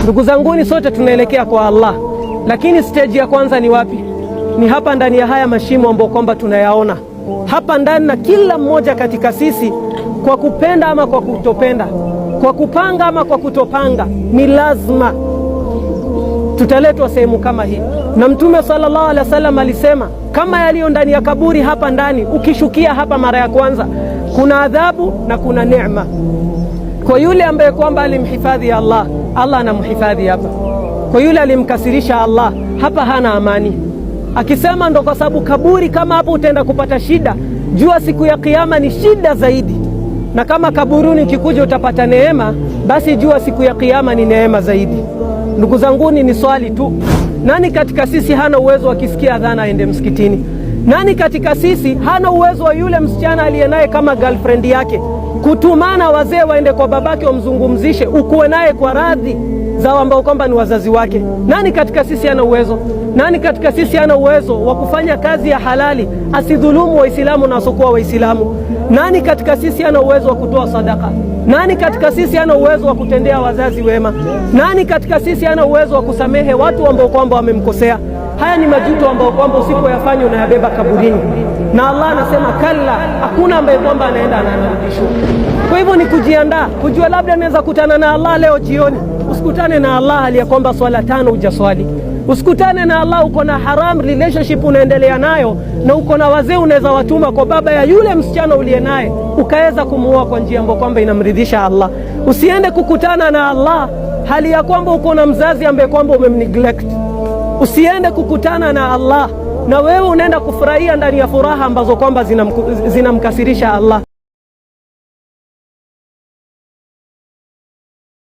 Ndugu zanguni, sote tunaelekea kwa Allah, lakini stage ya kwanza ni wapi? Ni hapa ndani ya haya mashimo ambayo kwamba tunayaona hapa ndani, na kila mmoja katika sisi, kwa kupenda ama kwa kutopenda, kwa kupanga ama kwa kutopanga, ni lazima tutaletwa sehemu kama hii. Na Mtume sallallahu alaihi wasallam alisema, kama yaliyo ndani ya kaburi hapa ndani, ukishukia hapa mara ya kwanza, kuna adhabu na kuna neema. Kwa yule ambaye kwamba alimhifadhi Allah, Allah anamhifadhi hapa. Kwa yule alimkasirisha Allah, hapa hana amani. Akisema ndo kwa sababu kaburi kama hapo utaenda kupata shida, jua siku ya Kiyama ni shida zaidi. Na kama kaburuni ukikuja utapata neema, basi jua siku ya Kiyama ni neema zaidi. Ndugu zanguni, ni swali tu, nani katika sisi hana uwezo akisikia adhana aende msikitini? Nani katika sisi hana uwezo wa yule msichana aliyenaye kama girlfriend yake kutumana wazee waende kwa babake wamzungumzishe, ukuwe naye kwa radhi za ambao kwamba ni wazazi wake? Nani katika sisi hana uwezo? Nani katika sisi hana uwezo wa kufanya kazi ya halali, asidhulumu Waislamu na wasiokuwa Waislamu? Nani katika sisi hana uwezo wa kutoa sadaka? Nani katika sisi hana uwezo wa kutendea wazazi wema? Nani katika sisi hana uwezo wa kusamehe watu ambao kwamba wamemkosea? Haya ni majuto ambao kwamba usipoyafanya unayabeba kaburini, na Allah anasema kalla, hakuna ambaye kwamba anaenda anarudishwa. Kwa hivyo ni kujiandaa, kujua labda naweza kutana na Allah leo jioni. Usikutane na Allah hali ya kwamba swala 5 hujaswali. Usikutane na Allah uko na haram relationship unaendelea nayo, na uko na wazee unaweza watuma kwa baba ya yule msichana uliye naye ukaweza kumuoa kwa njia ambayo kwamba inamridhisha Allah. Usiende kukutana na Allah hali ya kwamba uko na mzazi ambaye kwamba umemneglect. Usiende kukutana na Allah na wewe unaenda kufurahia ndani ya furaha ambazo kwamba zinamkasirisha Allah.